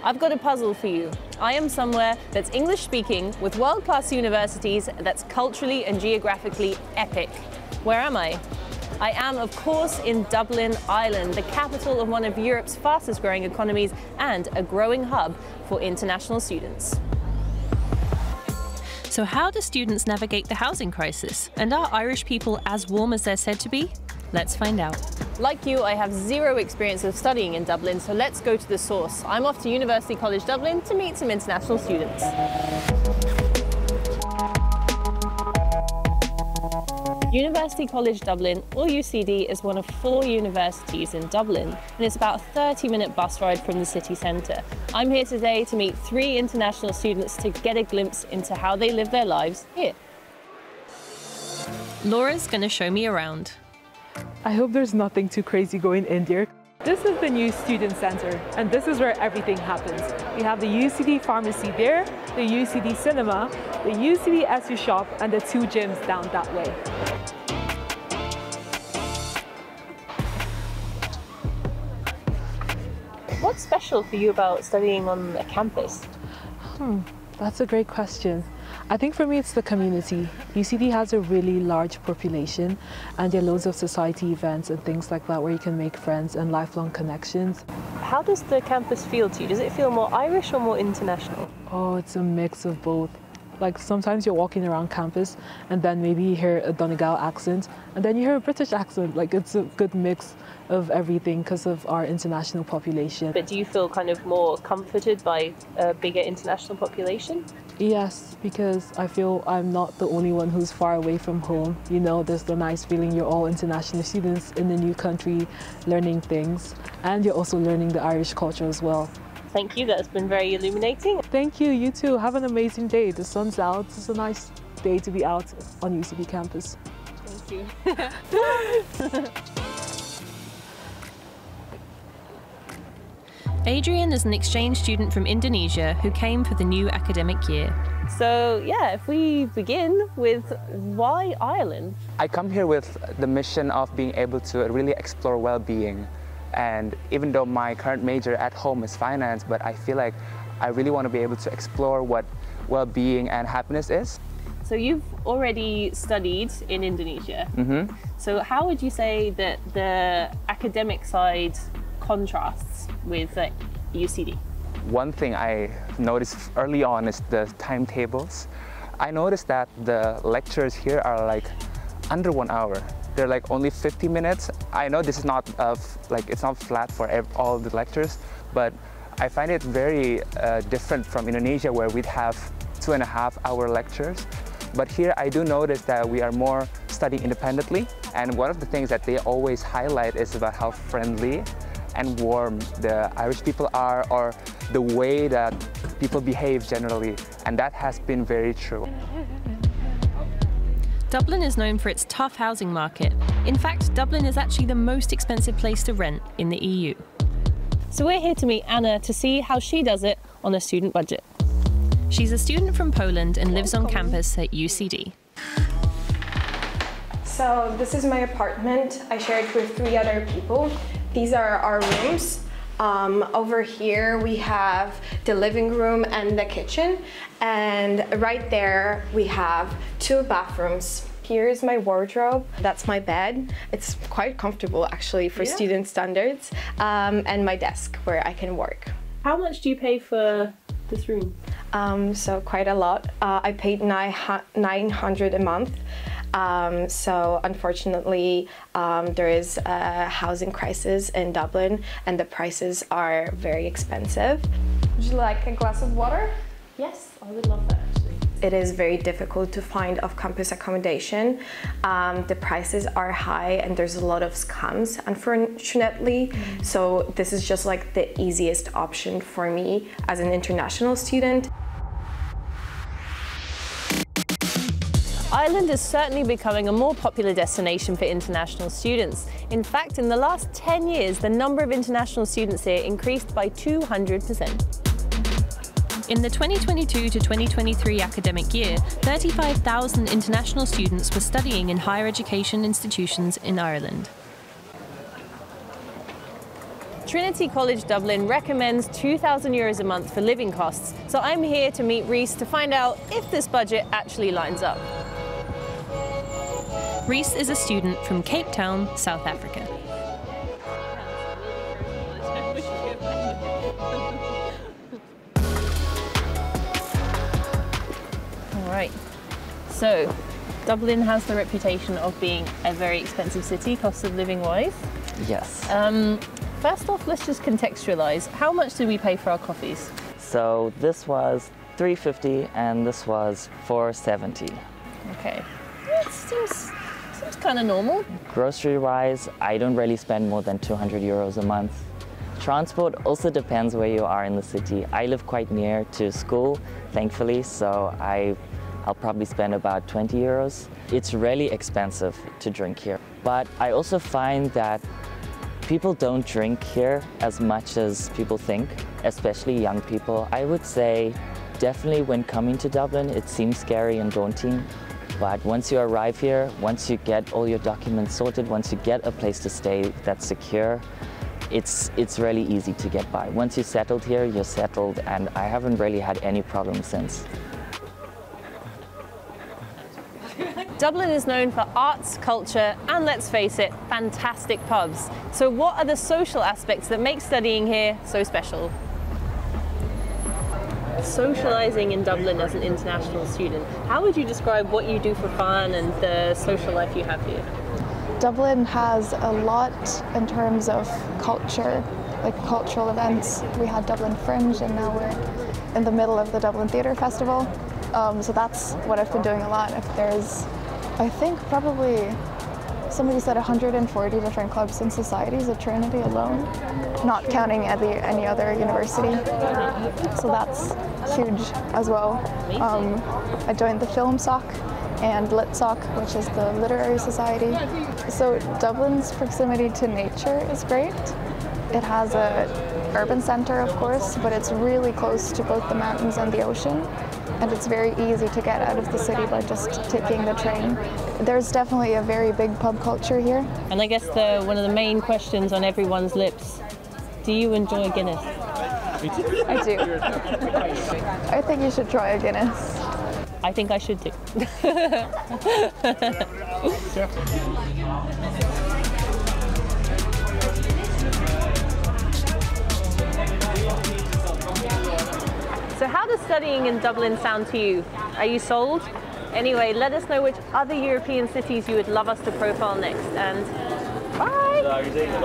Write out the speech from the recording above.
I've got a puzzle for you. I am somewhere that's English-speaking with world-class universities that's culturally and geographically epic. Where am I? I am, of course, in Dublin, Ireland, the capital of one of Europe's fastest-growing economies and a growing hub for international students. So how do students navigate the housing crisis? And are Irish people as warm as they're said to be? Let's find out. Like you, I have zero experience of studying in Dublin, so let's go to the source. I'm off to University College Dublin to meet some international students. University College Dublin, or UCD, is one of 4 universities in Dublin, and it's about a 30-minute bus ride from the city centre. I'm here today to meet 3 international students to get a glimpse into how they live their lives here. Laura's going to show me around. I hope there's nothing too crazy going in here. This is the new student centre, and this is where everything happens. We have the UCD pharmacy there, the UCD cinema, the UCD SU shop, and the 2 gyms down that way. What's special for you about studying on a campus? That's a great question. I think for me it's the community. UCD has a really large population and there are loads of society events and things like that where you can make friends and lifelong connections. How does the campus feel to you? Does it feel more Irish or more international? Oh, it's a mix of both. Like sometimes you're walking around campus and then maybe you hear a Donegal accent and then you hear a British accent. Like it's a good mix of everything because of our international population. But do you feel kind of more comforted by a bigger international population? Yes, because I feel I'm not the only one who's far away from home. You know, there's the nice feeling you're all international students in a new country learning things, and you're also learning the Irish culture as well. Thank you, that's been very illuminating. Thank you, you too. Have an amazing day. The sun's out. It's a nice day to be out on UCD campus. Thank you. Adrian is an exchange student from Indonesia who came for the new academic year. So yeah, if we begin with why Ireland? I come here with the mission of being able to really explore well-being. And even though my current major at home is finance, but I feel like I really want to be able to explore what well-being and happiness is. So you've already studied in Indonesia. Mm-hmm. So how would you say that the academic side contrasts with UCD? One thing I noticed early on is the timetables. I noticed that the lectures here are like under 1 hour. They're like only 50 minutes. I know this is not it's not flat for all the lectures, but I find it very different from Indonesia where we'd have 2.5-hour lectures. But here I do notice that we are more studying independently. And one of the things that they always highlight is about how friendly and warm the Irish people are, or the way that people behave generally. And that has been very true. Dublin is known for its tough housing market. In fact, Dublin is actually the most expensive place to rent in the EU. So we're here to meet Anna to see how she does it on a student budget. She's a student from Poland and lives on campus at UCD. So this is my apartment. I share it with 3 other people. These are our rooms. Over here we have the living room and the kitchen, and right there we have 2 bathrooms. Here's my wardrobe. That's my bed. It's quite comfortable actually for student standards, and my desk where I can work. How much do you pay for this room? So quite a lot. I paid 900 a month. So unfortunately, there is a housing crisis in Dublin and the prices are very expensive. Would you like a glass of water? Yes, I would love that actually. It is very difficult to find off-campus accommodation. The prices are high and there's a lot of scams, unfortunately. So this is just like the easiest option for me as an international student. Ireland is certainly becoming a more popular destination for international students. In fact, in the last 10 years, the number of international students here increased by 200%. In the 2022 to 2023 academic year, 35,000 international students were studying in higher education institutions in Ireland. Trinity College Dublin recommends €2,000 a month for living costs, so I'm here to meet Reese to find out if this budget actually lines up. Reese is a student from Cape Town, South Africa. All right, so Dublin has the reputation of being a very expensive city, cost of living wise. Yes. First off, let's just contextualize. How much do we pay for our coffees? So this was $3.50 and this was $4.70. Okay, that seems kind of normal. Grocery-wise, I don't really spend more than €200 a month. Transport also depends where you are in the city. I live quite near to school, thankfully, so I'll probably spend about €20. It's really expensive to drink here. But I also find that people don't drink here as much as people think, especially young people. I would say definitely when coming to Dublin, it seems scary and daunting. But once you arrive here, once you get all your documents sorted, once you get a place to stay that's secure, it's really easy to get by. Once you're settled here, you're settled, and I haven't really had any problems since. Dublin is known for arts, culture, and let's face it, fantastic pubs. So what are the social aspects that make studying here so special? Socializing in Dublin as an international student, how would you describe what you do for fun and the social life you have here? Dublin has a lot in terms of culture, like cultural events. We had Dublin Fringe and now we're in the middle of the Dublin Theatre Festival. So that's what I've been doing a lot. There's, I think probably, somebody said 140 different clubs and societies at Trinity alone, not counting any other university. So that's huge as well. I joined the Film Soc and Lit Soc, which is the literary society. So Dublin's proximity to nature is great. It has an urban centre, of course, but it's really close to both the mountains and the ocean. And it's very easy to get out of the city by just taking the train. There's definitely a very big pub culture here. And I guess one of the main questions on everyone's lips, do you enjoy Guinness? I do. I think you should try a Guinness. I think I should too. So how does studying in Dublin sound to you? Are you sold? Anyway, let us know which other European cities you would love us to profile next, and bye!